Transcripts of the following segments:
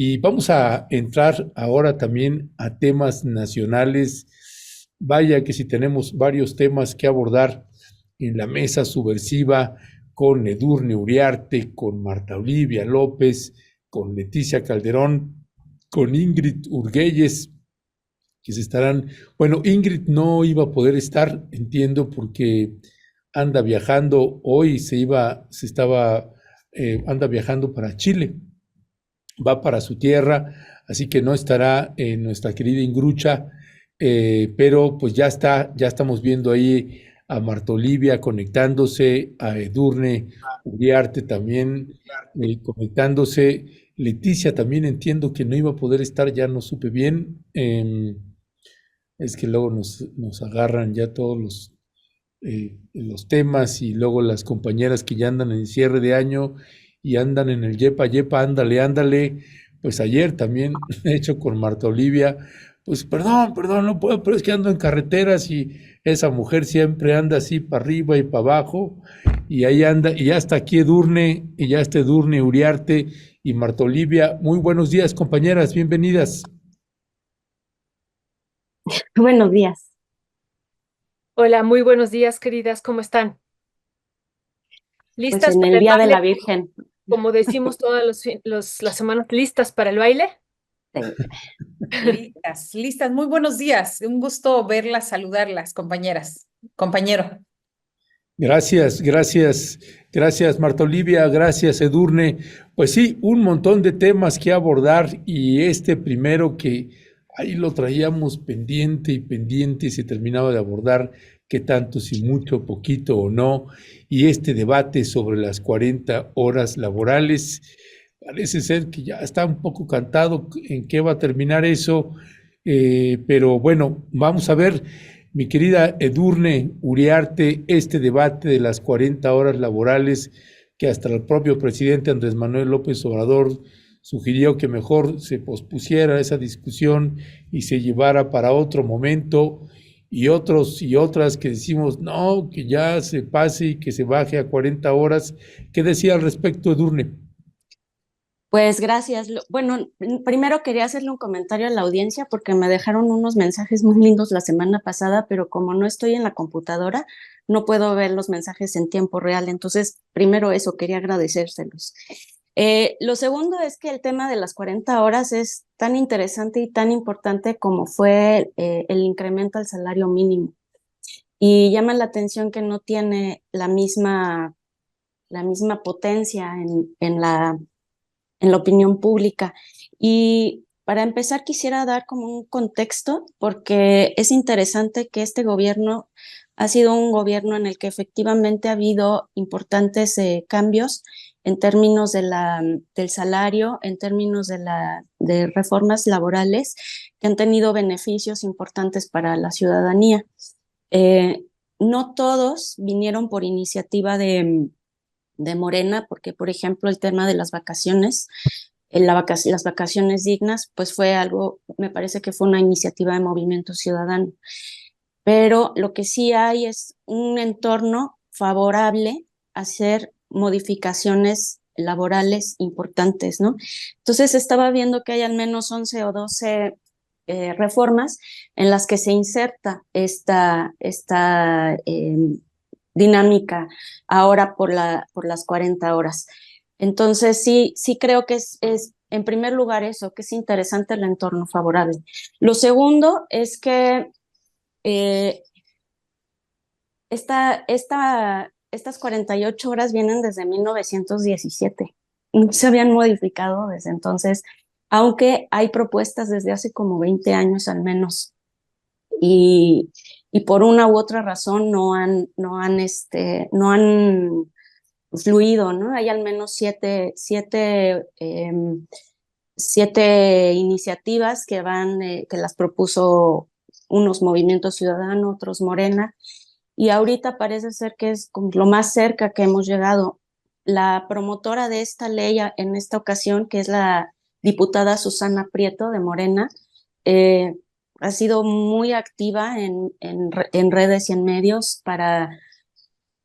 Y vamos a entrar ahora también a temas nacionales. Vaya que si tenemos varios temas que abordar en la mesa subversiva con Edurne Uriarte, con Marta Olivia López, con Leticia Calderón, con Ingrid Urguelles, que se estarán, bueno, Ingrid no iba a poder estar, entiendo, porque anda viajando, hoy anda viajando para Chile, va para su tierra, así que no estará nuestra querida Ingrucha, pero pues ya estamos viendo ahí a Marta Olivia conectándose, a Edurne Uriarte también conectándose. Leticia también entiendo que no iba a poder estar, ya no supe bien. Es que luego nos agarran ya todos los temas y luego las compañeras que ya andan en cierre de año y andan en el yepa yepa, ándale, ándale. Pues ayer también he hecho con Marta Olivia, pues perdón, no puedo, pero es que ando en carreteras y esa mujer siempre anda así para arriba y para abajo y ahí anda, y ya está aquí Edurne, y ya está Edurne Uriarte y Marta Olivia. Muy buenos días, compañeras, bienvenidas. Buenos días. Hola, muy buenos días, queridas, ¿cómo están? Pues ¿Listas en para el el Día de baile? la Virgen. Como decimos todas las semanas, ¿listas para el baile? Sí. Listas, listas. Muy buenos días. Un gusto verlas, saludarlas, compañeras, compañero. Gracias Marta Olivia, gracias Edurne. Pues sí, un montón de temas que abordar y este primero que ahí lo traíamos pendiente y se terminaba de abordar, qué tanto, si mucho, poquito o no, y este debate sobre las 40 horas laborales, parece ser que ya está un poco cantado en qué va a terminar eso, pero bueno, vamos a ver. Mi querida Edurne Uriarte, este debate de las 40 horas laborales que hasta el propio presidente Andrés Manuel López Obrador sugirió que mejor se pospusiera esa discusión y se llevara para otro momento, y otros y otras que decimos no, que ya se pase y que se baje a 40 horas. ¿Qué decía al respecto, Edurne? Pues gracias. Bueno, primero quería hacerle un comentario a la audiencia porque me dejaron unos mensajes muy lindos la semana pasada, pero como no estoy en la computadora, no puedo ver los mensajes en tiempo real. Entonces, primero eso, quería agradecérselos. Lo segundo es que el tema de las 40 horas es tan interesante y tan importante como fue el incremento al salario mínimo. Y llama la atención que no tiene la misma potencia en la opinión pública. Y para empezar, quisiera dar como un contexto, porque es interesante que este gobierno ha sido un gobierno en el que efectivamente ha habido importantes cambios en términos del salario, en términos de reformas laborales que han tenido beneficios importantes para la ciudadanía. Eh, no todos vinieron por iniciativa de Morena, porque, por ejemplo, el tema de las vacaciones, las vacaciones dignas, pues fue algo, me parece que fue una iniciativa de Movimiento Ciudadano. Pero lo que sí hay es un entorno favorable a hacer modificaciones laborales importantes, ¿no? Entonces estaba viendo que hay al menos 11 o 12 reformas en las que se inserta esta dinámica ahora por las 40 horas. Entonces, sí creo que es en primer lugar eso, que es interesante el entorno favorable. Lo segundo es que eh, estas 48 horas vienen desde 1917. No se habían modificado desde entonces, aunque hay propuestas desde hace como 20 años al menos. Y, y por una u otra razón no han fluido, ¿no? Hay al menos siete iniciativas que las propuso unos Movimientos Ciudadanos, otros Morena, y ahorita parece ser que es lo más cerca que hemos llegado. La promotora de esta ley en esta ocasión, que es la diputada Susana Prieto de Morena, eh, ha sido muy activa en redes y en medios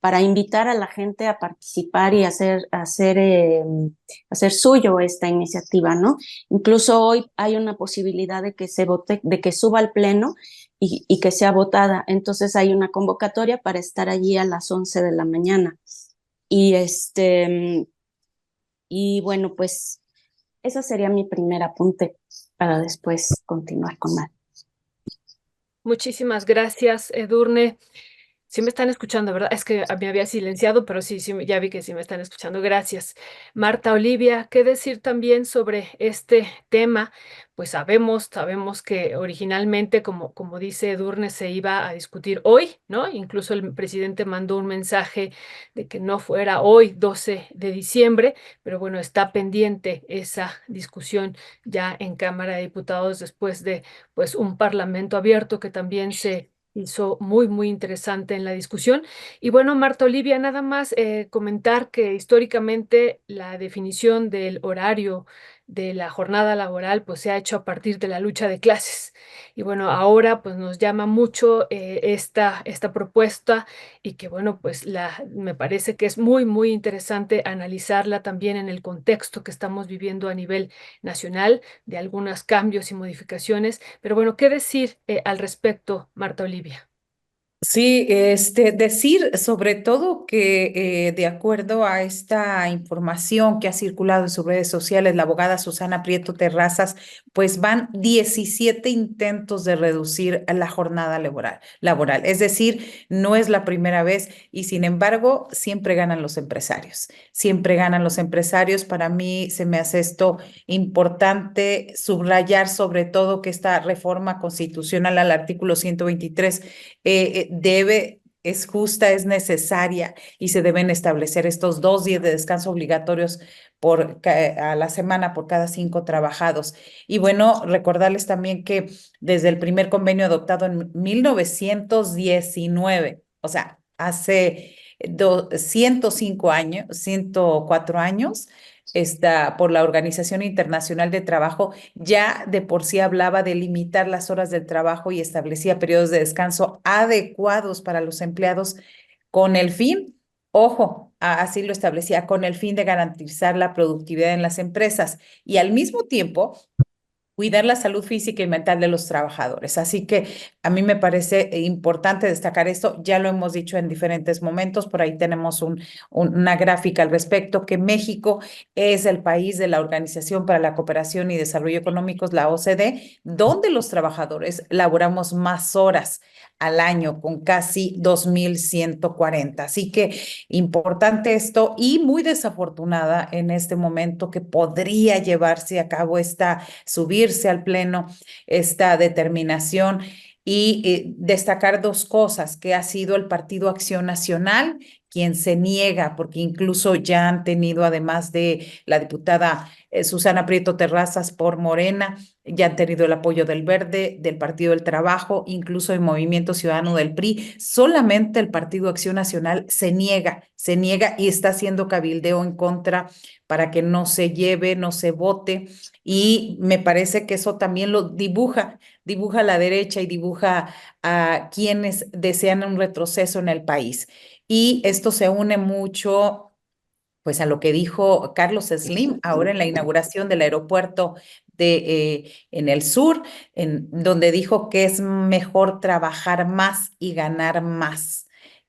para invitar a la gente a participar y hacer suyo esta iniciativa, ¿no? Incluso hoy hay una posibilidad de que se vote, de que suba al pleno y que sea votada. Entonces hay una convocatoria para estar allí a las 11 de la mañana. Y y bueno, pues ese sería mi primer apunte para después continuar con más. Muchísimas gracias, Edurne. Sí me están escuchando, ¿verdad? Es que me había silenciado, pero sí, ya vi que sí me están escuchando. Gracias. Marta Olivia, ¿qué decir también sobre este tema? Pues sabemos que originalmente, como dice Edurne, se iba a discutir hoy, ¿no? Incluso el presidente mandó un mensaje de que no fuera hoy, 12 de diciembre, pero bueno, está pendiente esa discusión ya en Cámara de Diputados después de, pues, un parlamento abierto que también se hizo muy interesante en la discusión. Y bueno, Marta Olivia, nada más comentar que históricamente la definición del horario de la jornada laboral pues se ha hecho a partir de la lucha de clases. Y bueno, ahora pues nos llama mucho esta propuesta y que bueno, pues me parece que es muy interesante analizarla también en el contexto que estamos viviendo a nivel nacional, de algunos cambios y modificaciones. Pero bueno, ¿qué decir al respecto, Marta Olivia? Sí, decir sobre todo que de acuerdo a esta información que ha circulado en sus redes sociales, la abogada Susana Prieto Terrazas, pues van 17 intentos de reducir la jornada laboral. Es decir, no es la primera vez y sin embargo siempre ganan los empresarios. Siempre ganan los empresarios. Para mí se me hace esto importante subrayar sobre todo que esta reforma constitucional al artículo 123 es justa, es necesaria y se deben establecer estos 2 días de descanso obligatorios a la semana por cada 5 trabajados. Y bueno, recordarles también que desde el primer convenio adoptado en 1919, o sea, hace 105 años, 104 años, por la Organización Internacional de Trabajo, ya de por sí hablaba de limitar las horas del trabajo y establecía periodos de descanso adecuados para los empleados con el fin, ojo, así lo establecía, con el fin de garantizar la productividad en las empresas y al mismo tiempo cuidar la salud física y mental de los trabajadores. Así que a mí me parece importante destacar esto. Ya lo hemos dicho en diferentes momentos, por ahí tenemos una gráfica al respecto, que México es el país de la Organización para la Cooperación y Desarrollo Económicos, la OCDE, donde los trabajadores laboramos más horas al año, con casi 2.140. Así que importante esto y muy desafortunada en este momento que podría llevarse a cabo subirse al pleno esta determinación y destacar 2 cosas, que ha sido el Partido Acción Nacional quien se niega, porque incluso ya han tenido, además de la diputada Susana Prieto Terrazas por Morena, ya han tenido el apoyo del Verde, del Partido del Trabajo, incluso el Movimiento Ciudadano del PRI. Solamente el Partido Acción Nacional se niega y está haciendo cabildeo en contra para que no se lleve, no se vote. Y me parece que eso también lo dibuja a la derecha y dibuja a quienes desean un retroceso en el país. Y esto se une mucho pues a lo que dijo Carlos Slim ahora en la inauguración del aeropuerto en el sur, donde dijo que es mejor trabajar más y ganar más,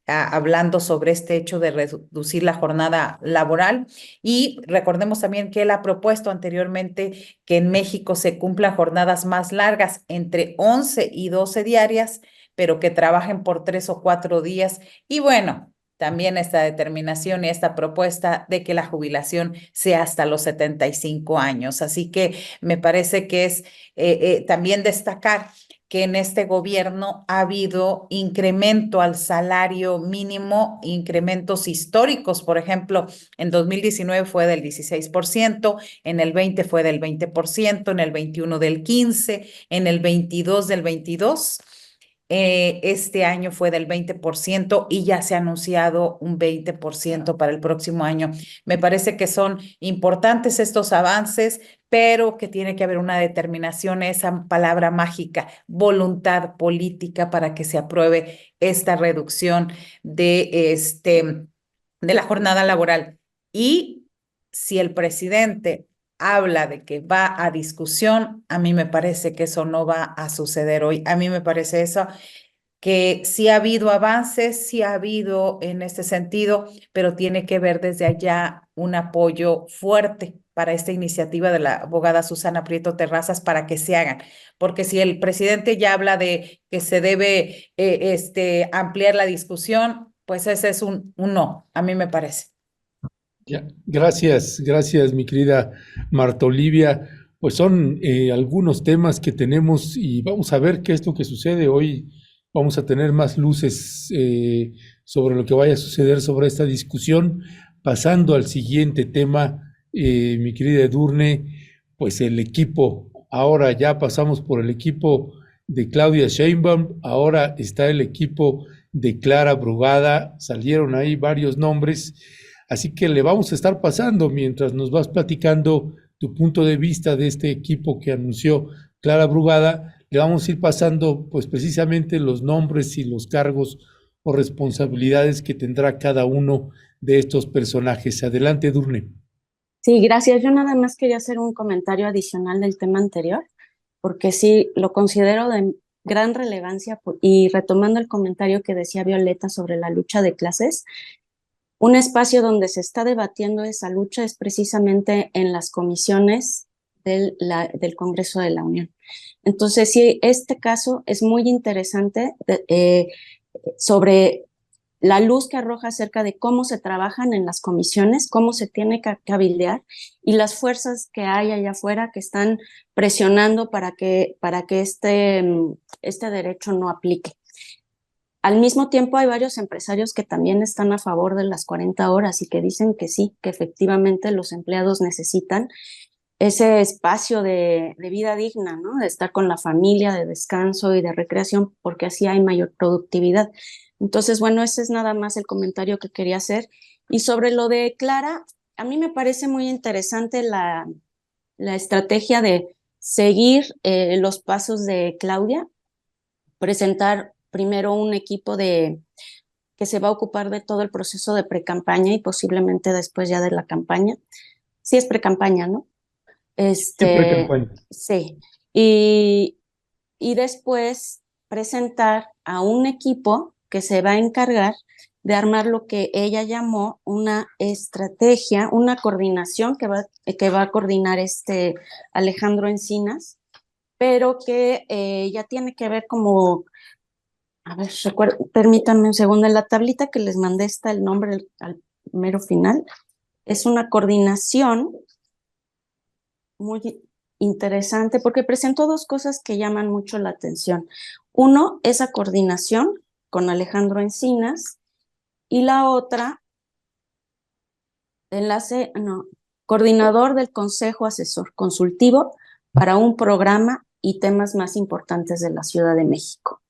hablando sobre este hecho de reducir la jornada laboral. Y recordemos también que él ha propuesto anteriormente que en México se cumplan jornadas más largas, entre 11 y 12 diarias, pero que trabajen por 3 o 4 días. Y bueno, también esta determinación y esta propuesta de que la jubilación sea hasta los 75 años. Así que me parece que es también destacar que en este gobierno ha habido incremento al salario mínimo, incrementos históricos. Por ejemplo, en 2019 fue del 16%, en el 20 fue del 20%, en el 21 del 15%, en el 22 del 22%. Este año fue del 20% y ya se ha anunciado un 20% para el próximo año. Me parece que son importantes estos avances, pero que tiene que haber una determinación, esa palabra mágica, voluntad política para que se apruebe esta reducción de la jornada laboral. Y si el presidente habla de que va a discusión, a mí me parece que eso no va a suceder hoy. A mí me parece eso, que sí ha habido avances, sí ha habido en este sentido, pero tiene que ver desde allá un apoyo fuerte para esta iniciativa de la abogada Susana Prieto Terrazas para que se hagan. Porque si el presidente ya habla de que se debe ampliar la discusión, pues ese es un no, a mí me parece. Ya, gracias, mi querida Marta Olivia. Pues son algunos temas que tenemos y vamos a ver qué es lo que sucede. Hoy vamos a tener más luces sobre lo que vaya a suceder sobre esta discusión. Pasando al siguiente tema, mi querida Edurne, pues el equipo, ahora ya pasamos por el equipo de Claudia Sheinbaum, ahora está el equipo de Clara Brugada, salieron ahí varios nombres. Así que le vamos a estar pasando mientras nos vas platicando tu punto de vista de este equipo que anunció Clara Brugada. Le vamos a ir pasando pues precisamente los nombres y los cargos o responsabilidades que tendrá cada uno de estos personajes. Adelante, Edurne. Sí, gracias. Yo nada más quería hacer un comentario adicional del tema anterior, porque sí lo considero de gran relevancia y retomando el comentario que decía Violeta sobre la lucha de clases, un espacio donde se está debatiendo esa lucha es precisamente en las comisiones del Congreso de la Unión. Entonces, sí, este caso es muy interesante sobre la luz que arroja acerca de cómo se trabajan en las comisiones, cómo se tiene que cabildear y las fuerzas que hay allá afuera que están presionando para que este derecho no aplique. Al mismo tiempo hay varios empresarios que también están a favor de las 40 horas y que dicen que sí, que efectivamente los empleados necesitan ese espacio de vida digna, ¿no? De estar con la familia, de descanso y de recreación, porque así hay mayor productividad. Entonces, bueno, ese es nada más el comentario que quería hacer. Y sobre lo de Clara, a mí me parece muy interesante la estrategia de seguir los pasos de Claudia, presentar primero un equipo que se va a ocupar de todo el proceso de precampaña y posiblemente después ya de la campaña. Sí es precampaña, ¿no? Siempre campaña. Sí. Y después presentar a un equipo que se va a encargar de armar lo que ella llamó una estrategia, una coordinación que va a coordinar Alejandro Encinas, pero que ya tiene que ver como, a ver, permítanme un segundo, en la tablita que les mandé está el nombre al mero final, es una coordinación muy interesante porque presentó dos cosas que llaman mucho la atención. Uno, esa coordinación con Alejandro Encinas y la otra, coordinador del Consejo Asesor Consultivo para un programa y temas más importantes de la Ciudad de México.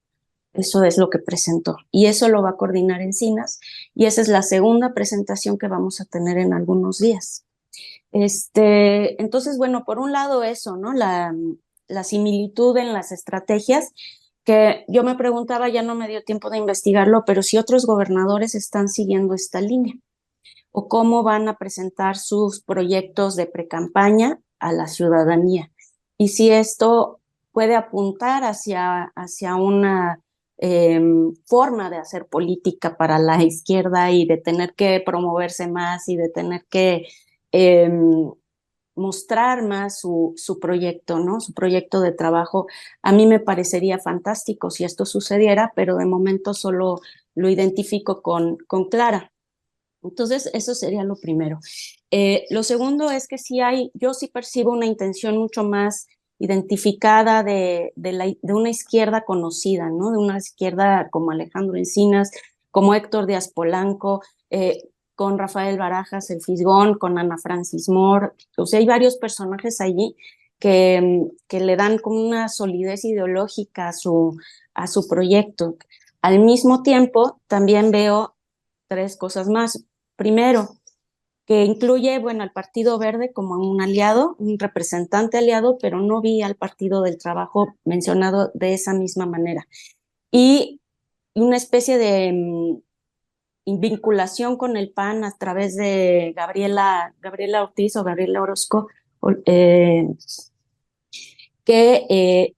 Eso es lo que presentó y eso lo va a coordinar Encinas y esa es la segunda presentación que vamos a tener en algunos días. Entonces, bueno, por un lado eso, ¿no? La similitud en las estrategias, que yo me preguntaba, ya no me dio tiempo de investigarlo, pero si otros gobernadores están siguiendo esta línea o cómo van a presentar sus proyectos de precampaña a la ciudadanía y si esto puede apuntar hacia una forma de hacer política para la izquierda y de tener que promoverse más y de tener que mostrar más su proyecto, ¿no? Su proyecto de trabajo. A mí me parecería fantástico si esto sucediera, pero de momento solo lo identifico con Clara. Entonces, eso sería lo primero. Lo segundo es que yo sí percibo una intención mucho más identificada de una izquierda conocida, ¿no? De una izquierda como Alejandro Encinas, como Héctor Díaz Polanco, con Rafael Barajas, el Fisgón, con Ana Francis Moore. O sea, hay varios personajes allí que le dan como una solidez ideológica a su proyecto. Al mismo tiempo, también veo tres cosas más. Primero, que incluye, bueno, al Partido Verde como un aliado, un representante aliado, pero no vi al Partido del Trabajo mencionado de esa misma manera. Y una especie de vinculación con el PAN a través de Gabriela Ortiz o Gabriela Orozco, eh, que,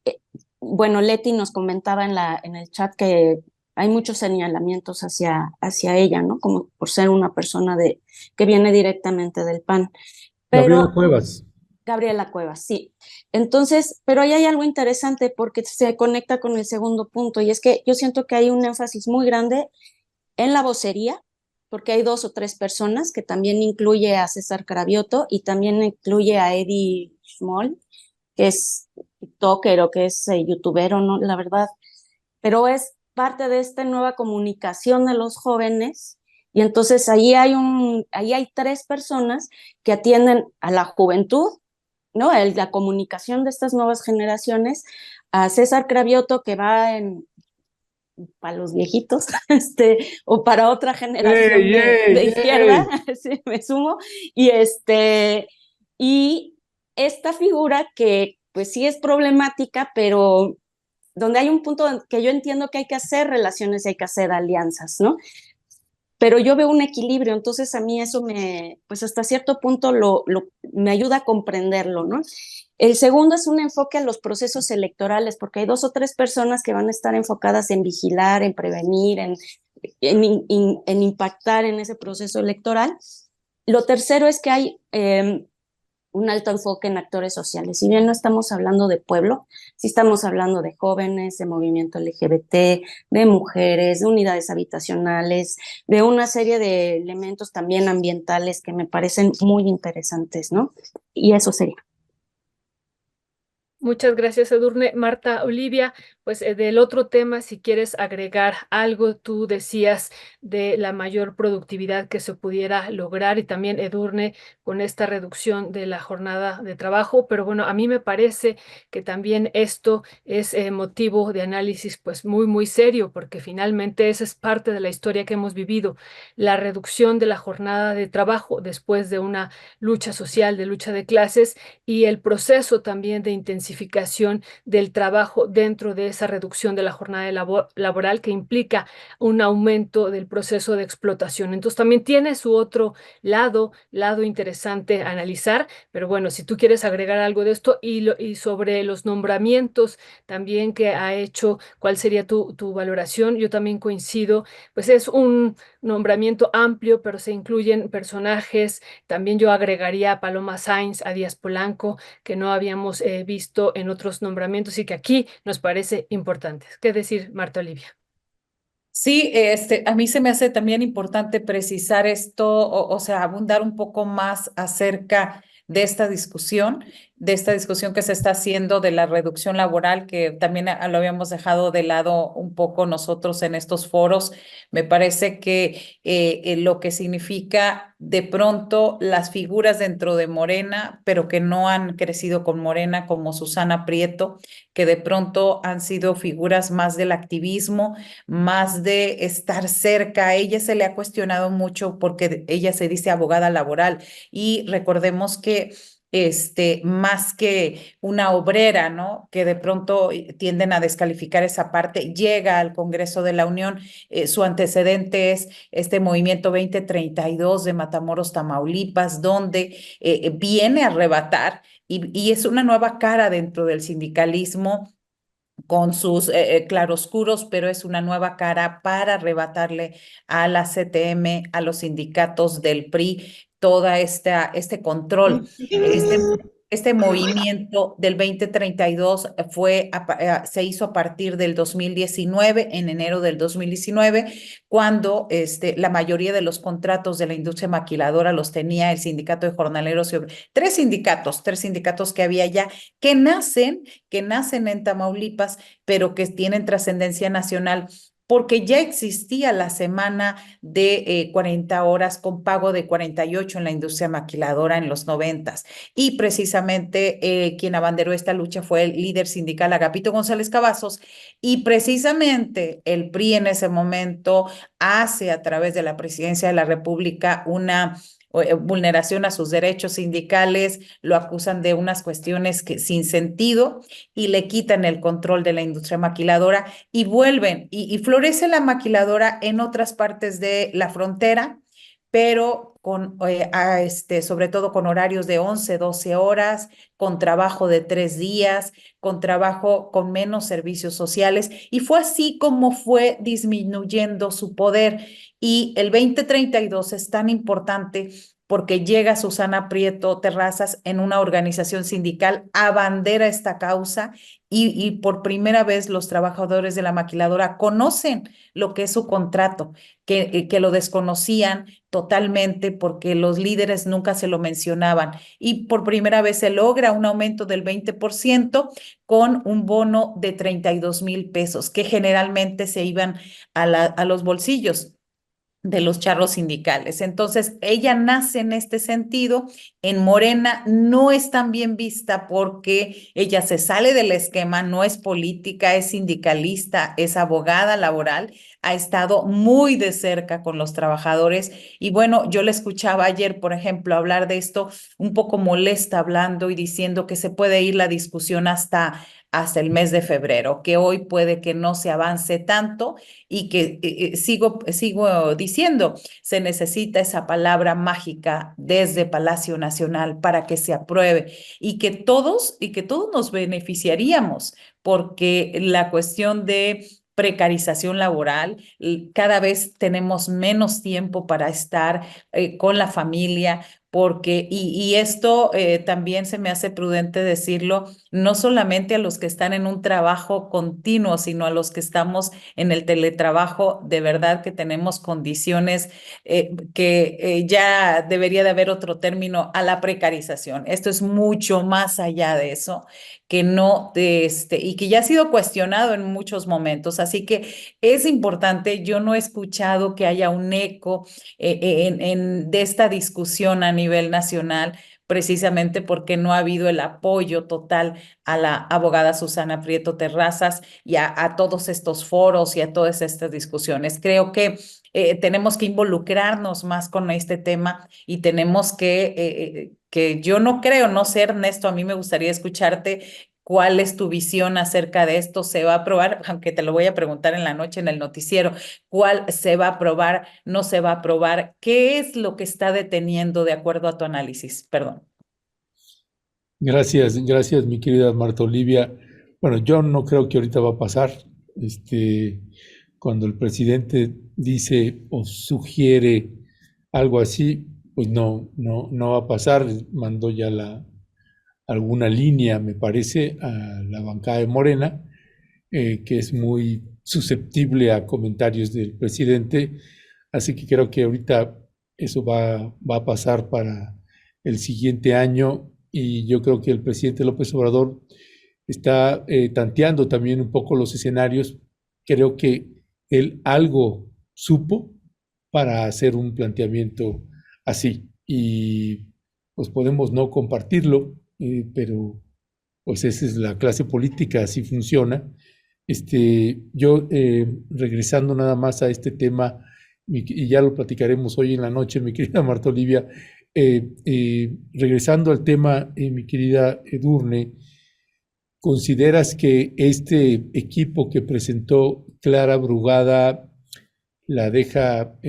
bueno, Leti nos comentaba en el chat que hay muchos señalamientos hacia ella, ¿no? Como por ser una persona que viene directamente del PAN. Gabriela Pero Cuevas. Gabriela Cuevas, sí. Entonces, pero ahí hay algo interesante porque se conecta con el segundo punto y es que yo siento que hay un énfasis muy grande en la vocería, porque hay dos o tres personas que también incluye a César Cravioto y también incluye a Eddie Schmoll, que es TikToker o que es youtubero, ¿no? La verdad, pero es parte de esta nueva comunicación de los jóvenes y entonces ahí hay tres personas que atienden a la juventud, ¿no? La comunicación de estas nuevas generaciones, a César Cravioto que va para los viejitos, o para otra generación ¡Ey, de ey, izquierda, ey! sí, me sumo, y esta figura que pues sí es problemática, pero donde hay un punto que yo entiendo que hay que hacer relaciones y hay que hacer alianzas, ¿no? Pero yo veo un equilibrio, entonces a mí eso pues hasta cierto punto me ayuda a comprenderlo, ¿no? El segundo es un enfoque a los procesos electorales, porque hay dos o tres personas que van a estar enfocadas en vigilar, en prevenir, en impactar en ese proceso electoral. Lo tercero es que hay un alto enfoque en actores sociales. Si bien no estamos hablando de pueblo, sí estamos hablando de jóvenes, de movimiento LGBT, de mujeres, de unidades habitacionales, de una serie de elementos también ambientales que me parecen muy interesantes, ¿no? Y eso sería. Muchas gracias, Edurne. Marta Olivia, pues del otro tema, si quieres agregar algo, tú decías de la mayor productividad que se pudiera lograr y también, Edurne, con esta reducción de la jornada de trabajo, pero bueno, a mí me parece que también esto es motivo de análisis pues muy, muy serio, porque finalmente esa es parte de la historia que hemos vivido, la reducción de la jornada de trabajo después de una lucha social, de lucha de clases y el proceso también de intensificación del trabajo dentro de esa reducción de la jornada laboral que implica un aumento del proceso de explotación. Entonces también tiene su otro lado interesante a analizar, pero bueno, si tú quieres agregar algo de esto y sobre los nombramientos también que ha hecho, ¿cuál sería tu valoración? Yo también coincido, pues es un nombramiento amplio, pero se incluyen personajes. También yo agregaría a Paloma Sainz, a Díaz Polanco, que no habíamos visto en otros nombramientos y que aquí nos parece importante. ¿Qué decir, Marta Olivia? Sí, a mí se me hace también importante precisar esto, o sea, abundar un poco más acerca de esta discusión que se está haciendo de la reducción laboral, que también lo habíamos dejado de lado un poco nosotros en estos foros. Me parece que lo que significa de pronto las figuras dentro de Morena, pero que no han crecido con Morena, como Susana Prieto, que de pronto han sido figuras más del activismo, más de estar cerca. A ella se le ha cuestionado mucho porque ella se dice abogada laboral y recordemos que más que una obrera, ¿no? Que de pronto tienden a descalificar esa parte, llega al Congreso de la Unión, su antecedente es este movimiento 2032 de Matamoros, Tamaulipas, donde viene a arrebatar y es una nueva cara dentro del sindicalismo con sus claroscuros, pero es una nueva cara para arrebatarle a la CTM, a los sindicatos del PRI, toda este control. Este movimiento del 2032 se hizo a partir del 2019, en enero del 2019, cuando la mayoría de los contratos de la industria maquiladora los tenía el sindicato de jornaleros, tres sindicatos que había ya, que nacen en Tamaulipas, pero que tienen trascendencia nacional porque ya existía la semana de 40 horas con pago de 48 en la industria maquiladora en los 90s. Y precisamente quien abanderó esta lucha fue el líder sindical Agapito González Cavazos, y precisamente el PRI en ese momento hace a través de la Presidencia de la República una vulneración a sus derechos sindicales, lo acusan de unas cuestiones que sin sentido y le quitan el control de la industria maquiladora y vuelven y florece la maquiladora en otras partes de la frontera, pero sobre todo con horarios de 11, 12 horas, con trabajo de 3 días, con trabajo con menos servicios sociales, y fue así como fue disminuyendo su poder. Y el 2032 es tan importante porque llega Susana Prieto Terrazas en una organización sindical, abandera esta causa y por primera vez los trabajadores de la maquiladora conocen lo que es su contrato, que lo desconocían totalmente porque los líderes nunca se lo mencionaban. Y por primera vez se logra un aumento del 20% con un bono de 32,000 pesos, que generalmente se iban a los bolsillos de los charros sindicales. Entonces, ella nace en este sentido. En Morena no es tan bien vista porque ella se sale del esquema, no es política, es sindicalista, es abogada laboral, ha estado muy de cerca con los trabajadores. Y bueno, yo le escuchaba ayer, por ejemplo, hablar de esto un poco molesta, hablando y diciendo que se puede ir la discusión hasta el mes de febrero, que hoy puede que no se avance tanto y que sigo diciendo, se necesita esa palabra mágica desde Palacio Nacional para que se apruebe y que todos nos beneficiaríamos, porque la cuestión de precarización laboral, cada vez tenemos menos tiempo para estar con la familia, porque, y esto también se me hace prudente decirlo, no solamente a los que están en un trabajo continuo, sino a los que estamos en el teletrabajo, de verdad que tenemos condiciones que ya debería de haber otro término a la precarización. Esto es mucho más allá de eso, que no, y que ya ha sido cuestionado en muchos momentos. Así que es importante, yo no he escuchado que haya un eco de esta discusión a nivel nacional, precisamente porque no ha habido el apoyo total a la abogada Susana Prieto Terrazas y a todos estos foros y a todas estas discusiones. Creo que tenemos que involucrarnos más con este tema y tenemos que yo no creo, no sé, Ernesto, a mí me gustaría escucharte. ¿Cuál es tu visión acerca de esto? ¿Se va a aprobar? Aunque te lo voy a preguntar en la noche en el noticiero. ¿Cuál se va a aprobar? ¿No se va a aprobar? ¿Qué es lo que está deteniendo de acuerdo a tu análisis? Perdón. Gracias, gracias, mi querida Marta Olivia. Bueno, yo no creo que ahorita va a pasar. Cuando el presidente dice o sugiere algo así, pues no va a pasar. Mandó ya alguna línea, me parece, a la bancada de Morena, que es muy susceptible a comentarios del presidente. Así que creo que ahorita eso va a pasar para el siguiente año, y yo creo que el presidente López Obrador está tanteando también un poco los escenarios. Creo que él algo supo para hacer un planteamiento así, y pues podemos no compartirlo, pero pues esa es la clase política, así funciona. Yo regresando nada más a este tema, y ya lo platicaremos hoy en la noche, mi querida Marta Olivia, regresando al tema, mi querida Edurne, ¿consideras que este equipo que presentó Clara Brugada la deja,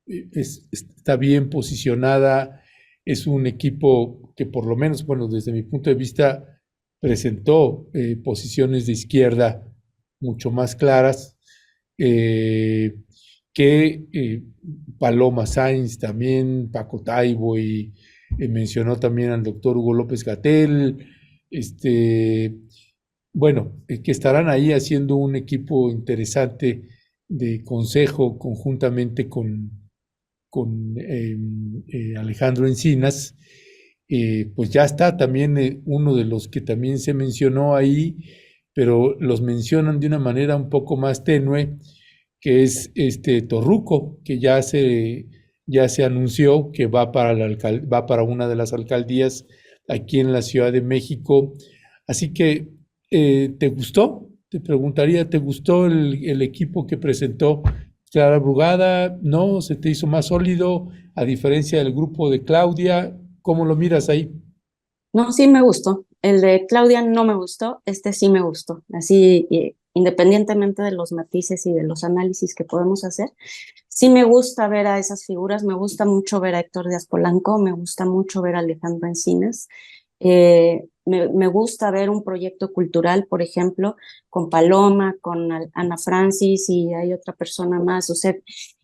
está bien posicionada? Es un equipo que por lo menos, bueno, desde mi punto de vista, presentó posiciones de izquierda mucho más claras, que Paloma Sainz también, Paco Taibo, y mencionó también al doctor Hugo López-Gatell, bueno, que estarán ahí haciendo un equipo interesante de consejo conjuntamente con Alejandro Encinas. Pues ya está también uno de los que también se mencionó ahí, pero los mencionan de una manera un poco más tenue, que es Torruco, que ya se anunció que va va para una de las alcaldías aquí en la Ciudad de México. Así que, ¿te gustó? Te preguntaría, ¿te gustó el equipo que presentó Clara Brugada? ¿No? ¿Se te hizo más sólido a diferencia del grupo de Claudia? ¿Cómo lo miras ahí? No, sí me gustó. El de Claudia no me gustó, este sí me gustó. Así, independientemente de los matices y de los análisis que podemos hacer, sí me gusta ver a esas figuras, me gusta mucho ver a Héctor Díaz Polanco, me gusta mucho ver a Alejandro Encinas. Me gusta ver un proyecto cultural, por ejemplo, con Paloma, con Ana Francis y hay otra persona más. O sea,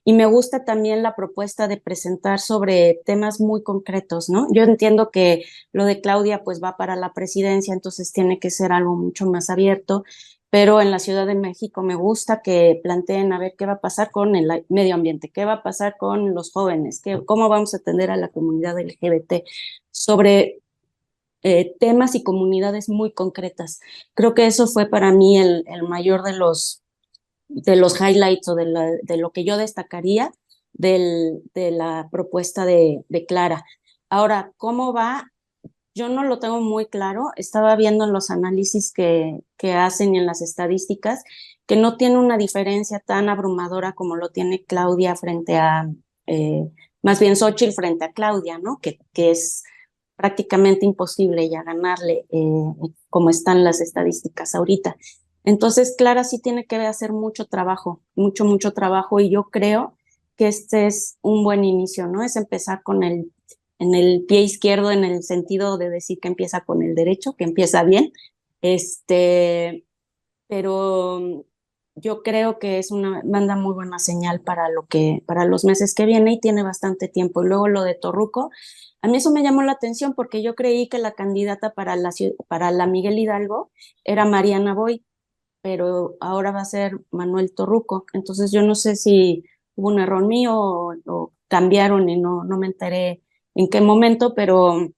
y me gusta también la propuesta de presentar sobre temas muy concretos, ¿no? Yo entiendo que lo de Claudia pues va para la presidencia, entonces tiene que ser algo mucho más abierto, pero en la Ciudad de México me gusta que planteen a ver qué va a pasar con el medio ambiente, qué va a pasar con los jóvenes, cómo vamos a atender a la comunidad LGBT, sobre temas y comunidades muy concretas. Creo que eso fue para mí el mayor de los highlights o de lo que yo destacaría de la propuesta de Clara. Ahora, ¿cómo va? Yo no lo tengo muy claro. Estaba viendo en los análisis que hacen y en las estadísticas que no tiene una diferencia tan abrumadora como lo tiene Claudia frente a, más bien Xóchitl frente a Claudia, ¿no? Que es prácticamente imposible ya ganarle como están las estadísticas ahorita. Entonces, Clara sí tiene que hacer mucho trabajo, mucho trabajo, y yo creo que este es un buen inicio, ¿no? Es empezar en el pie izquierdo, en el sentido de decir que empieza con el derecho, que empieza bien, pero yo creo que manda muy buena señal para los meses que viene y tiene bastante tiempo. Y luego lo de Torruco, a mí eso me llamó la atención porque yo creí que la candidata para la Miguel Hidalgo era Mariana Boy, pero ahora va a ser Manuel Torruco. Entonces yo no sé si hubo un error mío o cambiaron y no me enteré en qué momento, pero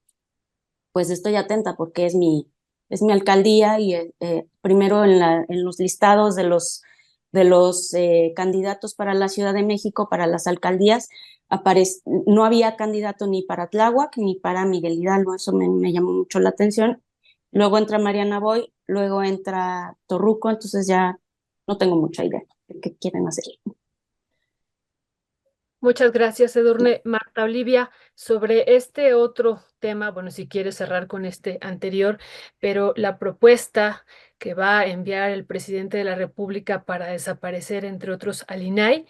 pues estoy atenta porque es mi alcaldía y primero en los listados de los candidatos para la Ciudad de México, para las alcaldías, no había candidato ni para Tláhuac ni para Miguel Hidalgo, eso me llamó mucho la atención. Luego entra Mariana Boy, luego entra Torruco, entonces ya no tengo mucha idea de qué quieren hacer. Muchas gracias, Edurne. Marta Olivia, sobre este otro tema, bueno, si quieres cerrar con este anterior, pero la propuesta que va a enviar el presidente de la República para desaparecer, entre otros, al INAI,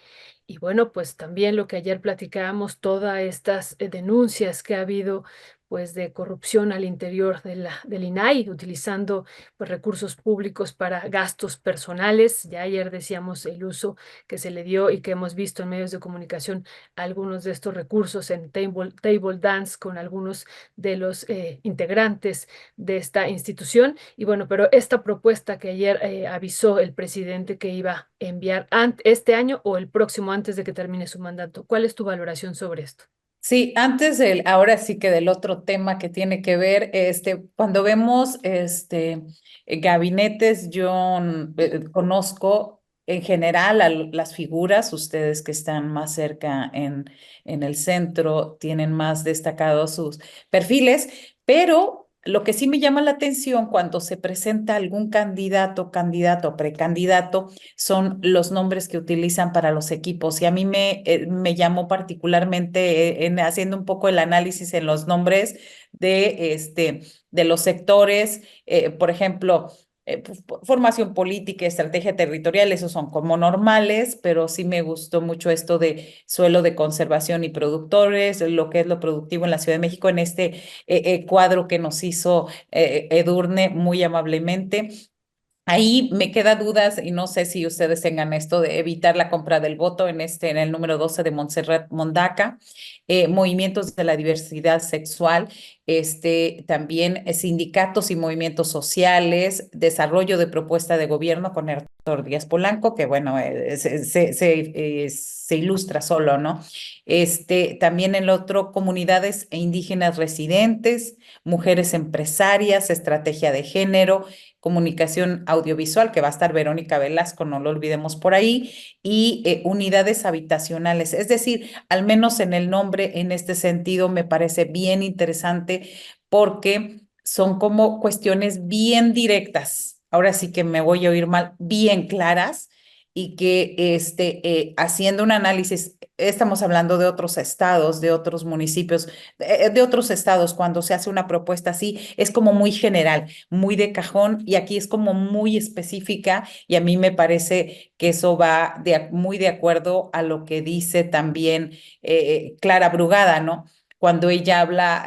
y bueno, pues también lo que ayer platicábamos, todas estas denuncias que ha habido, pues de corrupción al interior del INAI, utilizando pues recursos públicos para gastos personales. Ya ayer decíamos el uso que se le dio y que hemos visto en medios de comunicación algunos de estos recursos en table dance con algunos de los integrantes de esta institución. Y bueno, pero esta propuesta que ayer avisó el presidente que iba a enviar este año o el próximo antes de que termine su mandato, ¿cuál es tu valoración sobre esto? Sí, ahora sí que del otro tema que tiene que ver, cuando vemos gabinetes, yo conozco en general a las figuras, ustedes que están más cerca en el centro, tienen más destacados sus perfiles, pero lo que sí me llama la atención cuando se presenta algún candidato o precandidato, son los nombres que utilizan para los equipos. Y a mí me llamó particularmente haciendo un poco el análisis en los nombres de los sectores, por ejemplo, formación política, estrategia territorial, esos son como normales, pero sí me gustó mucho esto de suelo de conservación y productores, lo que es lo productivo en la Ciudad de México, en este cuadro que nos hizo Edurne muy amablemente. Ahí me queda dudas y no sé si ustedes tengan esto de evitar la compra del voto en el número 12 de Montserrat Mondaca, movimientos de la diversidad sexual. también sindicatos y movimientos sociales, desarrollo de propuesta de gobierno con Héctor Díaz Polanco, que bueno, se ilustra solo, ¿no? También el otro, comunidades e indígenas residentes, mujeres empresarias, estrategia de género, comunicación audiovisual, que va a estar Verónica Velasco, no lo olvidemos por ahí, y unidades habitacionales. Es decir, al menos en el nombre, en este sentido, me parece bien interesante porque son como cuestiones bien directas. Ahora sí que me voy a oír mal, bien claras y que haciendo un análisis, estamos hablando de otros estados, de otros municipios, de otros estados, cuando se hace una propuesta así, es como muy general, muy de cajón, y aquí es como muy específica, y a mí me parece que eso va muy de acuerdo a lo que dice también Clara Brugada, ¿no? Cuando ella habla,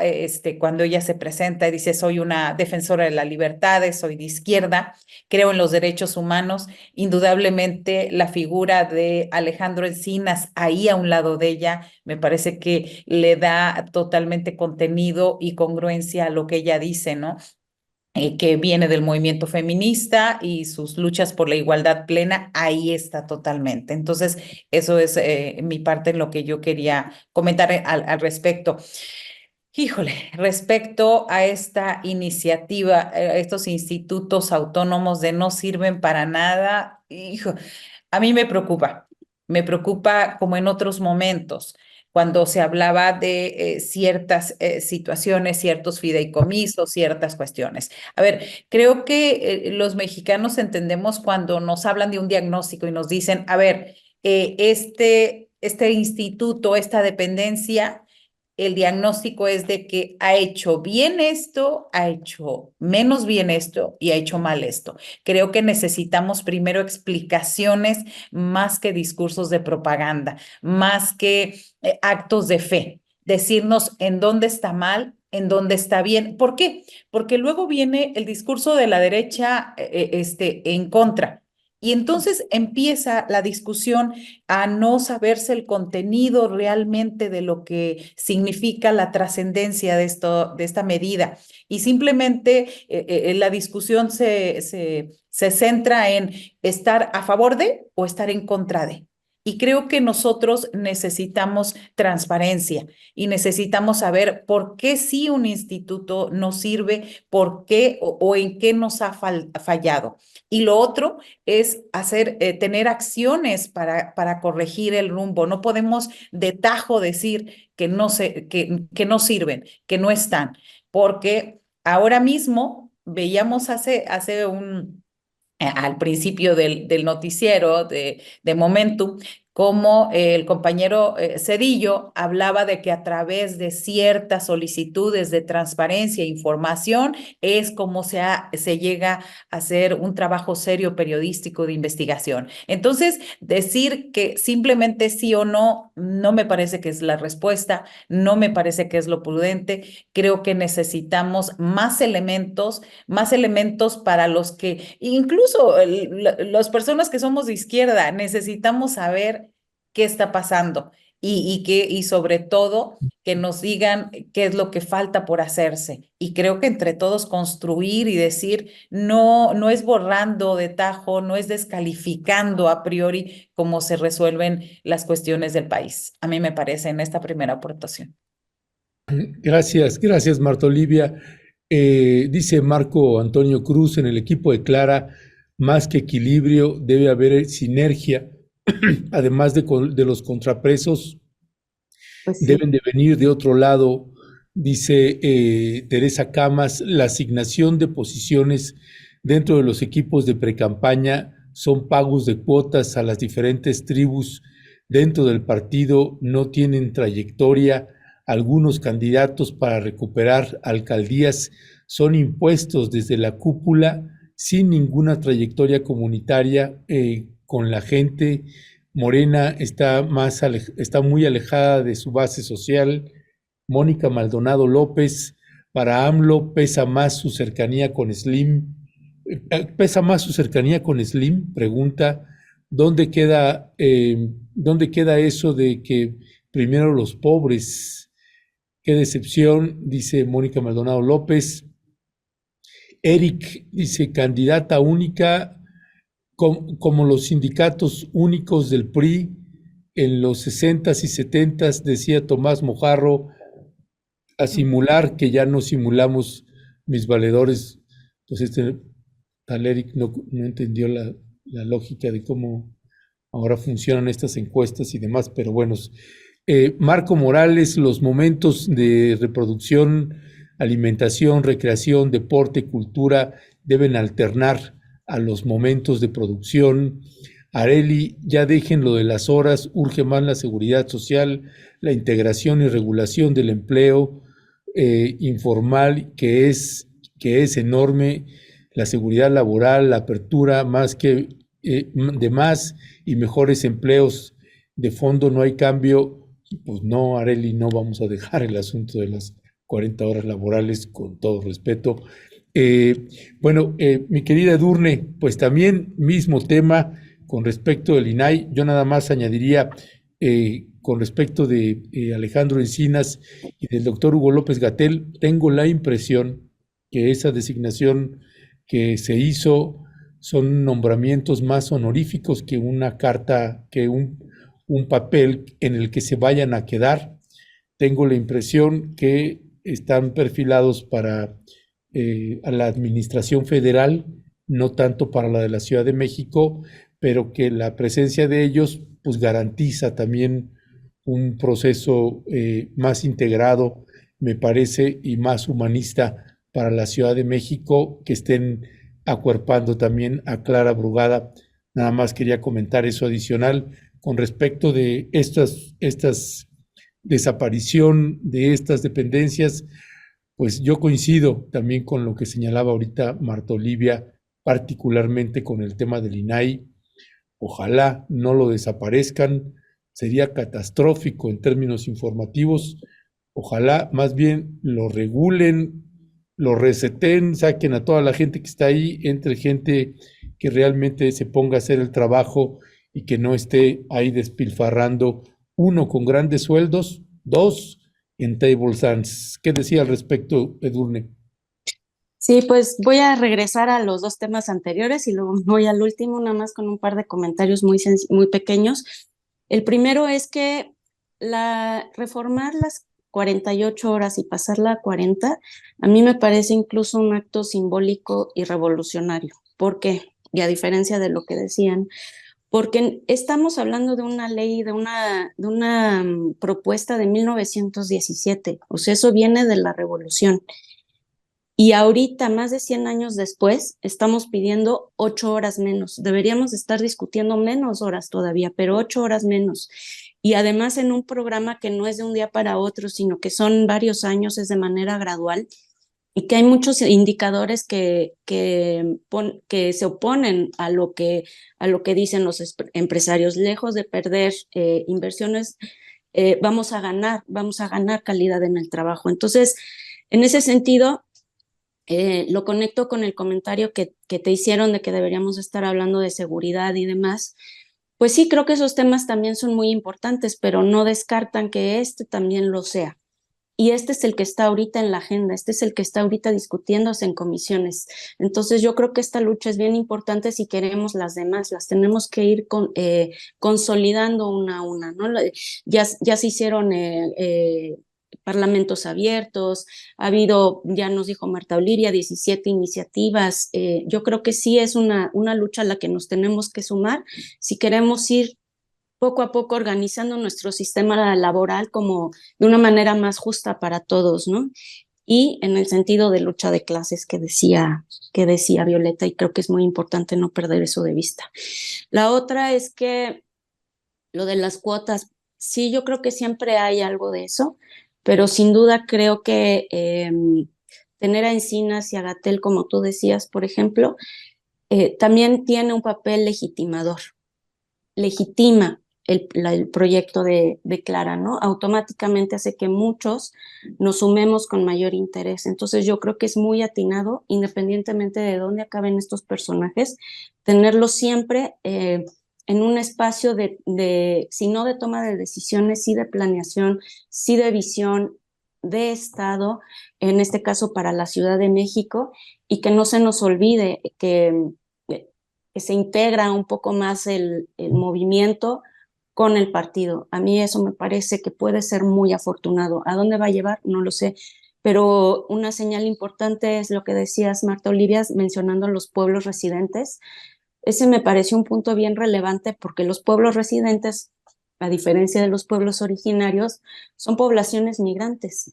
cuando ella se presenta y dice, soy una defensora de las libertades, soy de izquierda, creo en los derechos humanos. Indudablemente la figura de Alejandro Encinas ahí a un lado de ella, me parece que le da totalmente contenido y congruencia a lo que ella dice, ¿no? Que viene del movimiento feminista y sus luchas por la igualdad plena, ahí está totalmente. Entonces, eso es mi parte en lo que yo quería comentar al respecto. Híjole, respecto a esta iniciativa, estos institutos autónomos de no sirven para nada, hijo, a mí me preocupa como en otros momentos, cuando se hablaba de ciertas situaciones, ciertos fideicomisos, ciertas cuestiones. A ver, creo que los mexicanos entendemos cuando nos hablan de un diagnóstico y nos dicen, a ver, este instituto, esta dependencia, el diagnóstico es de que ha hecho bien esto, ha hecho menos bien esto y ha hecho mal esto. Creo que necesitamos primero explicaciones más que discursos de propaganda, más que actos de fe. Decirnos en dónde está mal, en dónde está bien. ¿Por qué? Porque luego viene el discurso de la derecha en contra. Y entonces empieza la discusión a no saberse el contenido realmente de lo que significa la trascendencia de esta medida. Y simplemente la discusión se centra en estar a favor de o estar en contra de. Y creo que nosotros necesitamos transparencia y necesitamos saber por qué sí un instituto nos sirve, por qué o en qué nos ha fallado. Y lo otro es tener acciones para corregir el rumbo. No podemos de tajo decir que que no sirven, que no están, porque ahora mismo veíamos al principio del noticiero de Momentum, como el compañero Cedillo hablaba de que a través de ciertas solicitudes de transparencia e información es como se llega a hacer un trabajo serio periodístico de investigación. Entonces, decir que simplemente sí o no, no me parece que es la respuesta, no me parece que es lo prudente. Creo que necesitamos más elementos para los que, incluso las personas que somos de izquierda, necesitamos saber qué está pasando y sobre todo que nos digan qué es lo que falta por hacerse. Y creo que entre todos construir y decir, no, no es borrando de tajo, no es descalificando a priori cómo se resuelven las cuestiones del país. A mí me parece en esta primera aportación. Gracias, Marta Olivia. Dice Marco Antonio Cruz, en el equipo de Clara, más que equilibrio, debe haber sinergia. Además de los contrapesos, Pues sí. deben de venir de otro lado, dice Teresa Camas, la asignación de posiciones dentro de los equipos de precampaña son pagos de cuotas a las diferentes tribus dentro del partido, no tienen trayectoria. Algunos candidatos para recuperar alcaldías son impuestos desde la cúpula sin ninguna trayectoria comunitaria con la gente. Morena está muy alejada de su base social. Mónica Maldonado López, para AMLO pesa más su cercanía con Slim. ¿Pesa más su cercanía con Slim? Pregunta, ¿dónde queda eso de que primero los pobres? qué decepción, dice Mónica Maldonado López. Eric dice, candidata única, como los sindicatos únicos del PRI en los 60s y 70s, decía Tomás Mojarro, a simular que ya no simulamos mis valedores. Pues tal Eric no entendió la lógica de cómo ahora funcionan estas encuestas y demás, pero bueno. Marco Morales, los momentos de reproducción, alimentación, recreación, deporte, cultura deben alternar a los momentos de producción. Areli, ya dejen lo de las horas, urge más la seguridad social, la integración y regulación del empleo informal, que es enorme, la seguridad laboral, la apertura más que de más y mejores empleos. De fondo no hay cambio. Pues no, Areli, no vamos a dejar el asunto de las 40 horas laborales, con todo respeto. Mi querida Edurne, pues también mismo tema con respecto del INAI. Yo nada más añadiría con respecto de Alejandro Encinas y del doctor Hugo López-Gatell, tengo la impresión que esa designación que se hizo son nombramientos más honoríficos que una carta, que un papel en el que se vayan a quedar. Tengo la impresión que están perfilados para a la administración federal, no tanto para la de la Ciudad de México, pero que la presencia de ellos pues garantiza también un proceso más integrado, me parece, y más humanista para la Ciudad de México, que estén acuerpando también a Clara Brugada. Nada más quería comentar eso adicional con respecto de estas desaparición de estas dependencias. Pues yo coincido también con lo que señalaba ahorita Marta Olivia, particularmente con el tema del INAI. Ojalá no lo desaparezcan, sería catastrófico en términos informativos. Ojalá más bien lo regulen, lo reseten, saquen a toda la gente que está ahí, entre gente que realmente se ponga a hacer el trabajo y que no esté ahí despilfarrando, uno, con grandes sueldos, dos, en table dance. ¿Qué decía al respecto, Edurne? Sí, pues voy a regresar a los dos temas anteriores y luego voy al último, nada más con un par de comentarios muy pequeños. El primero es que reformar las 48 horas y pasarla a 40, a mí me parece incluso un acto simbólico y revolucionario. ¿Por qué? Y a diferencia de lo que decían, porque estamos hablando de una ley, de una propuesta de 1917, o sea, eso viene de la revolución. Y ahorita, más de 100 años después, estamos pidiendo 8 horas menos. Deberíamos estar discutiendo menos horas todavía, pero 8 horas menos. Y además en un programa que no es de un día para otro, sino que son varios años, es de manera gradual, y que hay muchos indicadores que se oponen a lo que dicen los empresarios. Lejos de perder inversiones, vamos a ganar calidad en el trabajo. Entonces, en ese sentido, lo conecto con el comentario que te hicieron de que deberíamos estar hablando de seguridad y demás. Pues sí, creo que esos temas también son muy importantes, pero no descartan que este también lo sea. Y este es el que está ahorita en la agenda, este es el que está ahorita discutiéndose en comisiones. Entonces yo creo que esta lucha es bien importante si queremos las demás, las tenemos que ir consolidando una a una, ¿no? Ya se hicieron parlamentos abiertos, ha habido, ya nos dijo Marta Olivia, 17 iniciativas. Yo creo que sí es una lucha a la que nos tenemos que sumar si queremos ir poco a poco organizando nuestro sistema laboral como de una manera más justa para todos, ¿no? Y en el sentido de lucha de clases que decía Violeta, y creo que es muy importante no perder eso de vista. La otra es que lo de las cuotas, sí, yo creo que siempre hay algo de eso, pero sin duda creo que tener a Encinas y a Gatell, como tú decías, por ejemplo, también tiene un papel legitimador. Legitima el proyecto de Clara, ¿no? Automáticamente hace que muchos nos sumemos con mayor interés. Entonces yo creo que es muy atinado, independientemente de dónde acaben estos personajes, tenerlos siempre en un espacio si no de toma de decisiones, sí de planeación, sí de visión, de Estado, en este caso para la Ciudad de México, y que no se nos olvide que se integra un poco más el movimiento con el partido. A mí eso me parece que puede ser muy afortunado. ¿A dónde va a llevar? No lo sé. Pero una señal importante es lo que decías, Marta Olivia, mencionando los pueblos residentes. Ese me pareció un punto bien relevante porque los pueblos residentes, a diferencia de los pueblos originarios, son poblaciones migrantes.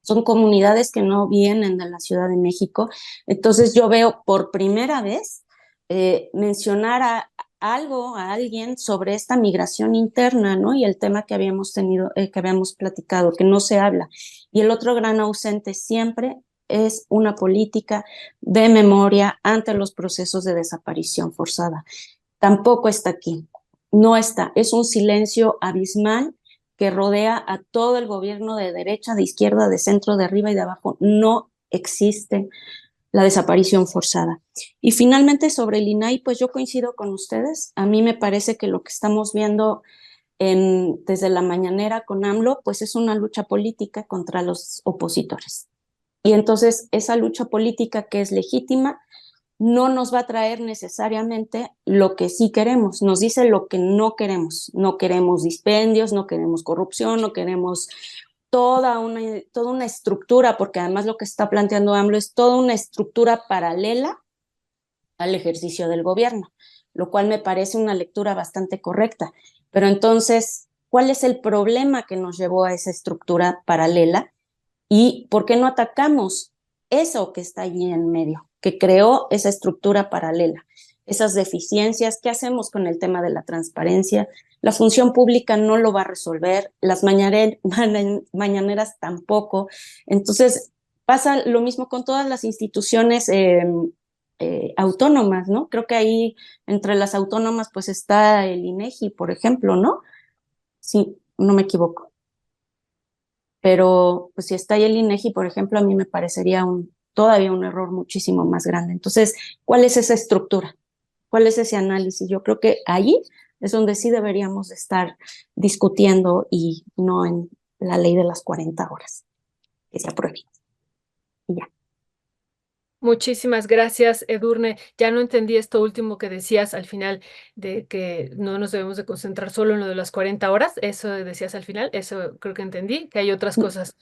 Son comunidades que no vienen de la Ciudad de México. Entonces yo veo por primera vez mencionar a alguien sobre esta migración interna, ¿no? Y el tema que habíamos tenido, que habíamos platicado, que no se habla. Y el otro gran ausente siempre es una política de memoria ante los procesos de desaparición forzada. Tampoco está aquí, no está, es un silencio abismal que rodea a todo el gobierno de derecha, de izquierda, de centro, de arriba y de abajo. No existe la desaparición forzada. Y finalmente sobre el INAI, pues yo coincido con ustedes. A mí me parece que lo que estamos viendo desde la mañanera con AMLO, pues es una lucha política contra los opositores. Y entonces esa lucha política que es legítima no nos va a traer necesariamente lo que sí queremos, nos dice lo que no queremos. No queremos dispendios, no queremos corrupción, no queremos toda una estructura, porque además lo que está planteando AMLO es toda una estructura paralela al ejercicio del gobierno, lo cual me parece una lectura bastante correcta. Pero entonces, ¿cuál es el problema que nos llevó a esa estructura paralela? ¿Y por qué no atacamos eso que está allí en medio, que creó esa estructura paralela? Esas deficiencias, ¿qué hacemos con el tema de la transparencia? La función pública no lo va a resolver, las mañaneras tampoco. Entonces, pasa lo mismo con todas las instituciones autónomas, ¿no? Creo que ahí entre las autónomas pues está el INEGI, por ejemplo, ¿no? Sí, no me equivoco. Pero pues si está ahí el INEGI, por ejemplo, a mí me parecería todavía un error muchísimo más grande. Entonces, ¿cuál es esa estructura? ¿Cuál es ese análisis? Yo creo que ahí es donde sí deberíamos estar discutiendo y no en la ley de las 40 horas, que se apruebe. Y ya. Muchísimas gracias, Edurne. Ya no entendí esto último que decías al final de que no nos debemos de concentrar solo en lo de las 40 horas. Eso decías al final, eso creo que entendí, que hay otras cosas.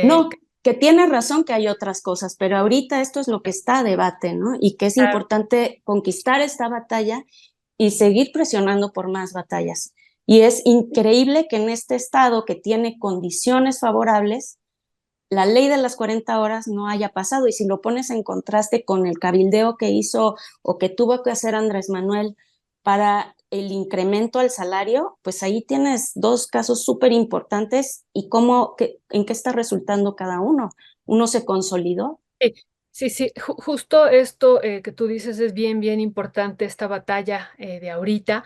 No, que tiene razón que hay otras cosas, pero ahorita esto es lo que está a debate, ¿no? Y que es Claro. importante conquistar esta batalla y seguir presionando por más batallas. Y es increíble que en este estado que tiene condiciones favorables, la ley de las 40 horas no haya pasado. Y si lo pones en contraste con el cabildeo que hizo o que tuvo que hacer Andrés Manuel para el incremento al salario, pues ahí tienes dos casos súper importantes y en qué está resultando cada uno. Uno se consolidó. Sí, justo esto que tú dices es bien, bien importante, esta batalla de ahorita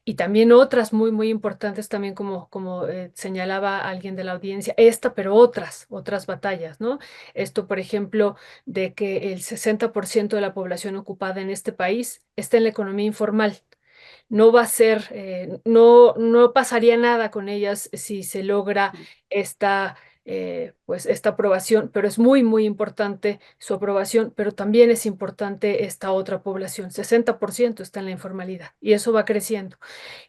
y también otras muy, muy importantes también como señalaba alguien de la audiencia, pero otras batallas, ¿no? Esto, por ejemplo, de que el 60% de la población ocupada en este país está en la economía informal. No va a ser, no pasaría nada con ellas si se logra esta, pues esta aprobación, pero es muy, muy importante su aprobación, pero también es importante esta otra población, 60% está en la informalidad y eso va creciendo.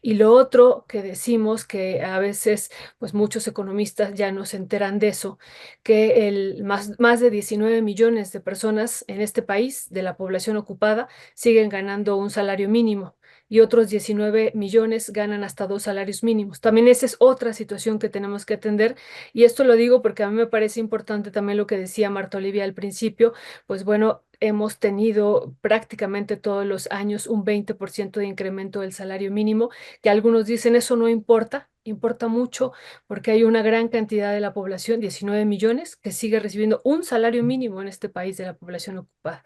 Y lo otro que decimos, que a veces pues muchos economistas ya no se enteran de eso, que más de 19 millones de personas en este país, de la población ocupada, siguen ganando un salario mínimo y otros 19 millones ganan hasta 2 salarios mínimos. También esa es otra situación que tenemos que atender y esto lo digo porque a mí me parece importante también lo que decía Marta Olivia al principio, pues bueno, hemos tenido prácticamente todos los años un 20% de incremento del salario mínimo, que algunos dicen eso no importa. Importa mucho porque hay una gran cantidad de la población, 19 millones, que sigue recibiendo un salario mínimo en este país de la población ocupada.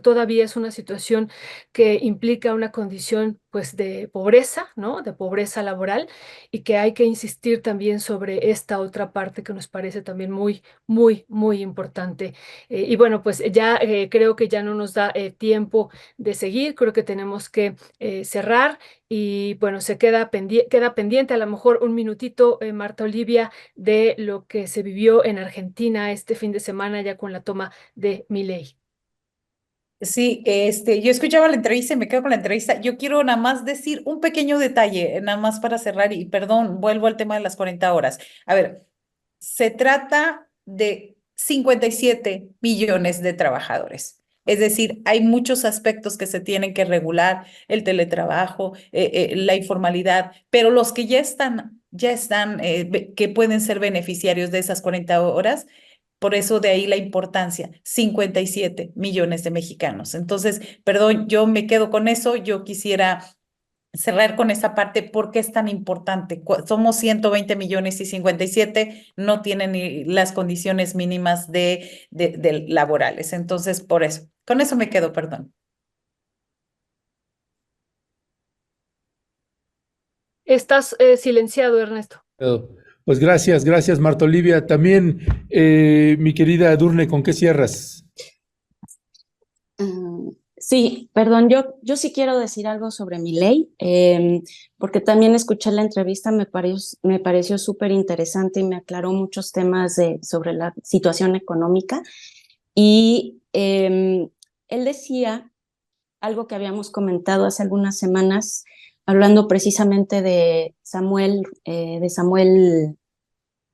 Todavía es una situación que implica una condición pues de pobreza, ¿no? De pobreza laboral y que hay que insistir también sobre esta otra parte que nos parece también muy, muy, muy importante. Y bueno, pues ya creo que ya no nos da tiempo de seguir, creo que tenemos que cerrar y bueno, queda pendiente a lo mejor un minutito, Marta Olivia, de lo que se vivió en Argentina este fin de semana ya con la toma de Milei. Sí, yo escuchaba la entrevista y me quedo con la entrevista. Yo quiero nada más decir un pequeño detalle, nada más para cerrar y perdón, vuelvo al tema de las 40 horas. A ver, se trata de 57 millones de trabajadores. Es decir, hay muchos aspectos que se tienen que regular, el teletrabajo, la informalidad, pero los que ya están, que pueden ser beneficiarios de esas 40 horas, por eso de ahí la importancia, 57 millones de mexicanos. Entonces, perdón, yo me quedo con eso, yo quisiera cerrar con esa parte, ¿por qué es tan importante? Somos 120 millones y 57 no tienen ni las condiciones mínimas de laborales. Entonces, por eso, con eso me quedo, perdón. Estás silenciado, Ernesto. Pues gracias, Marta Olivia. También, mi querida Edurne, ¿con qué cierras? Sí, perdón, yo sí quiero decir algo sobre mi ley, porque también escuché la entrevista, me pareció súper interesante y me aclaró muchos temas sobre la situación económica. Y él decía algo que habíamos comentado hace algunas semanas, hablando precisamente de Samuel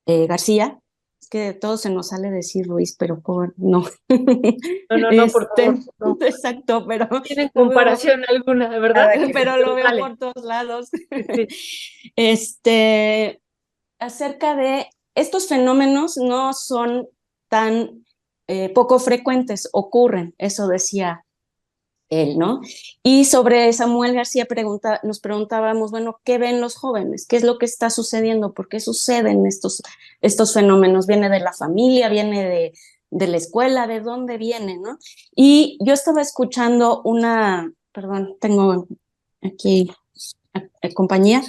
García. Es que de todo se nos sale decir Ruiz, pero no. No, por favor, no. Exacto, pero Tienen comparación alguna, ¿verdad? pero lo veo Vale. por todos lados. Sí. Acerca de estos fenómenos no son tan poco frecuentes, ocurren, eso decía él, ¿no? Y sobre Samuel García nos preguntábamos, bueno, ¿qué ven los jóvenes? ¿Qué es lo que está sucediendo? ¿Por qué suceden estos fenómenos? ¿Viene de la familia? ¿Viene de la escuela? ¿De dónde viene, no? Y yo estaba escuchando perdón, tengo aquí compañía,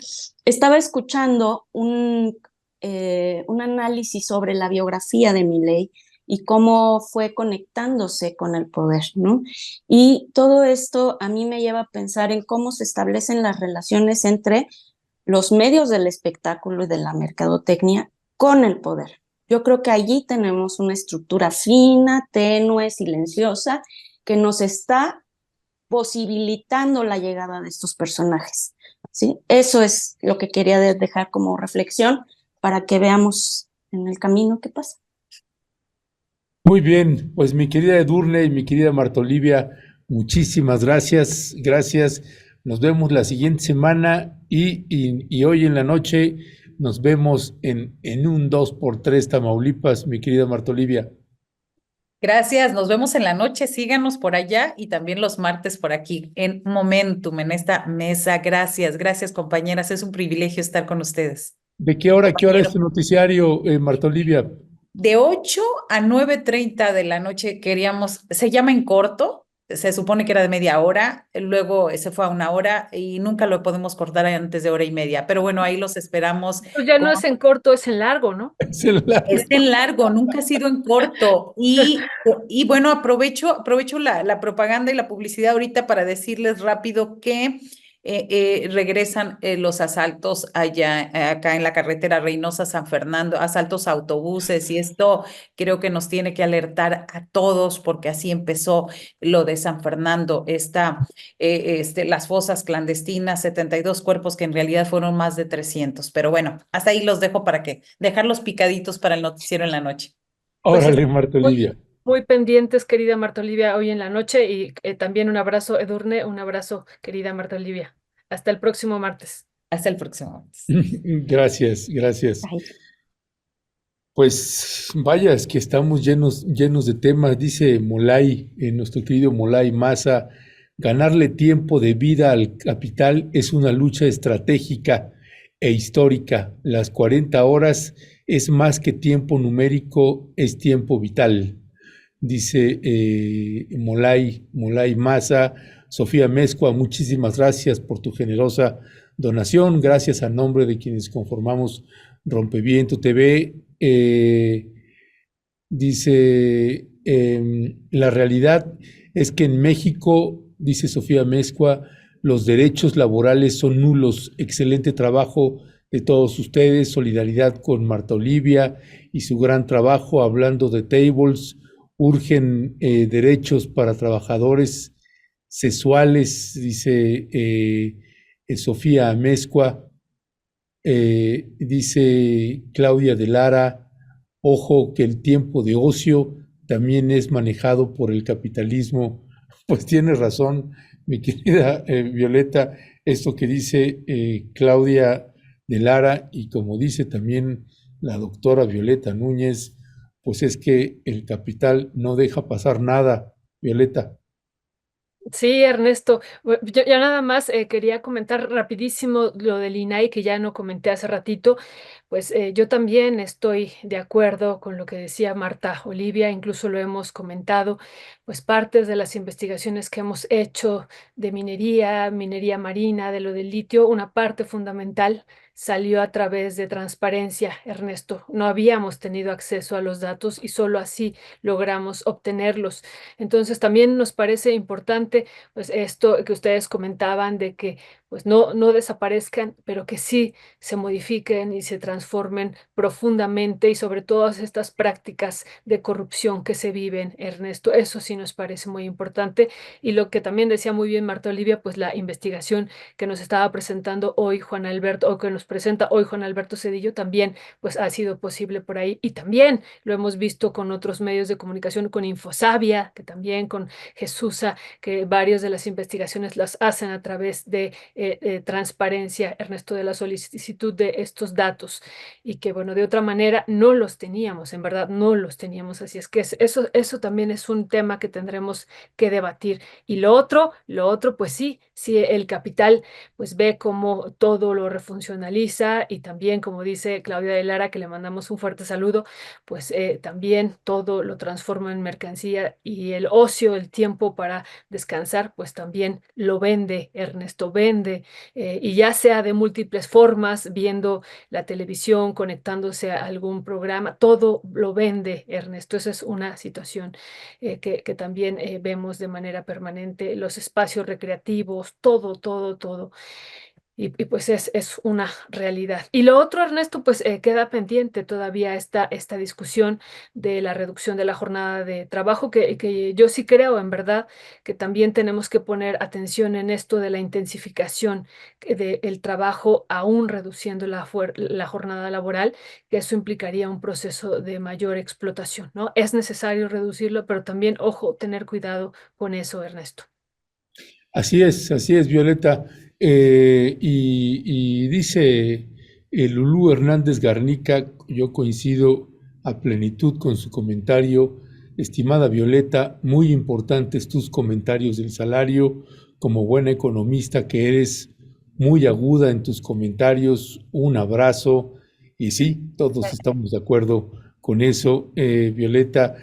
estaba escuchando un análisis sobre la biografía de Milei y cómo fue conectándose con el poder, ¿no? Y todo esto a mí me lleva a pensar en cómo se establecen las relaciones entre los medios del espectáculo y de la mercadotecnia con el poder. Yo creo que allí tenemos una estructura fina, tenue, silenciosa, que nos está posibilitando la llegada de estos personajes, ¿sí? Eso es lo que quería dejar como reflexión para que veamos en el camino qué pasa. Muy bien, pues mi querida Edurne y mi querida Marta Olivia, muchísimas gracias, gracias. Nos vemos la siguiente semana y hoy en la noche nos vemos en un 2x3 Tamaulipas, mi querida Marta Olivia. Gracias, nos vemos en la noche, síganos por allá y también los martes por aquí en Momentum, en esta mesa. Gracias, compañeras, es un privilegio estar con ustedes. ¿De qué hora es tu noticiario, Marta Olivia? De 8 a 9:30 de la noche se llama En Corto, se supone que era de media hora, luego se fue a 1 hora y nunca lo podemos cortar antes de 1 hora y media, pero bueno, ahí los esperamos. Pues ya no es en corto, es en largo, ¿no? Es el largo. Es en largo, nunca ha sido en corto. Y bueno, aprovecho la propaganda y la publicidad ahorita para decirles rápido que regresan los asaltos acá en la carretera Reynosa-San Fernando, asaltos a autobuses, y esto creo que nos tiene que alertar a todos porque así empezó lo de San Fernando, las fosas clandestinas, 72 cuerpos que en realidad fueron más de 300. Pero bueno, hasta ahí los dejo para dejarlos picaditos para el noticiero en la noche. Órale, Marta Olivia. Muy pendientes, querida Marta Olivia, hoy en la noche y también un abrazo, Edurne, un abrazo, querida Marta Olivia. Hasta el próximo martes. Hasta el próximo martes. Gracias. Ay. Pues vaya, es que estamos llenos de temas, dice Molay, nuestro querido Molay Maza, ganarle tiempo de vida al capital es una lucha estratégica e histórica. Las 40 horas es más que tiempo numérico, es tiempo vital. Dice Molay Maza. Sofía Mezcua, muchísimas gracias por tu generosa donación. Gracias a nombre de quienes conformamos Rompeviento TV. Dice la realidad es que en México, dice Sofía Amezcua, los derechos laborales son nulos. Excelente trabajo de todos ustedes, solidaridad con Marta Olivia y su gran trabajo hablando de tables. Urgen derechos para trabajadores sexuales, dice Sofía Amezcua. Dice Claudia de Lara, ojo que el tiempo de ocio también es manejado por el capitalismo. Pues tiene razón, mi querida Violeta, esto que dice Claudia de Lara, y como dice también la doctora Violeta Núñez, pues es que el capital no deja pasar nada, Violeta. Sí, Ernesto, yo ya nada más quería comentar rapidísimo lo del INAI que ya no comenté hace ratito. Pues yo también estoy de acuerdo con lo que decía Marta Olivia, incluso lo hemos comentado, pues partes de las investigaciones que hemos hecho de minería marina, de lo del litio, una parte fundamental salió a través de transparencia, Ernesto. No habíamos tenido acceso a los datos y solo así logramos obtenerlos. Entonces también nos parece importante pues esto que ustedes comentaban de que pues no desaparezcan, pero que sí se modifiquen y se transformen profundamente y sobre todas estas prácticas de corrupción que se viven, Ernesto. Eso sí nos parece muy importante. Y lo que también decía muy bien Marta Olivia, pues la investigación que nos estaba presentando hoy Juan Alberto, o que nos presenta hoy Juan Alberto Cedillo, también pues ha sido posible por ahí. Y también lo hemos visto con otros medios de comunicación, con Infosabia, que también con Jesusa, que varias de las investigaciones las hacen a través de transparencia, Ernesto, de la solicitud de estos datos y que, bueno, de otra manera no los teníamos, en verdad no los teníamos. Así es que eso también es un tema que tendremos que debatir. Y pues sí, el capital pues ve cómo todo lo refuncionaliza y también, como dice Claudia de Lara, que le mandamos un fuerte saludo, pues también todo lo transforma en mercancía y el ocio, el tiempo para descansar, pues también lo vende, Ernesto, vende, y ya sea de múltiples formas, viendo la televisión, conectándose a algún programa, todo lo vende, Ernesto. Esa es una situación que también vemos de manera permanente, los espacios recreativos, todo. Y pues es una realidad. Y lo otro, Ernesto, pues queda pendiente todavía esta discusión de la reducción de la jornada de trabajo, que yo sí creo en verdad que también tenemos que poner atención en esto de la intensificación del trabajo, aún reduciendo la jornada laboral, que eso implicaría un proceso de mayor explotación, ¿no? Es necesario reducirlo, pero también, ojo, tener cuidado con eso, Ernesto. Así es, Violeta. Y dice Lulú Hernández Garnica, yo coincido a plenitud con su comentario. Estimada Violeta, muy importantes tus comentarios del salario. Como buena economista que eres, muy aguda en tus comentarios. Un abrazo. Y sí, todos estamos de acuerdo con eso, Violeta.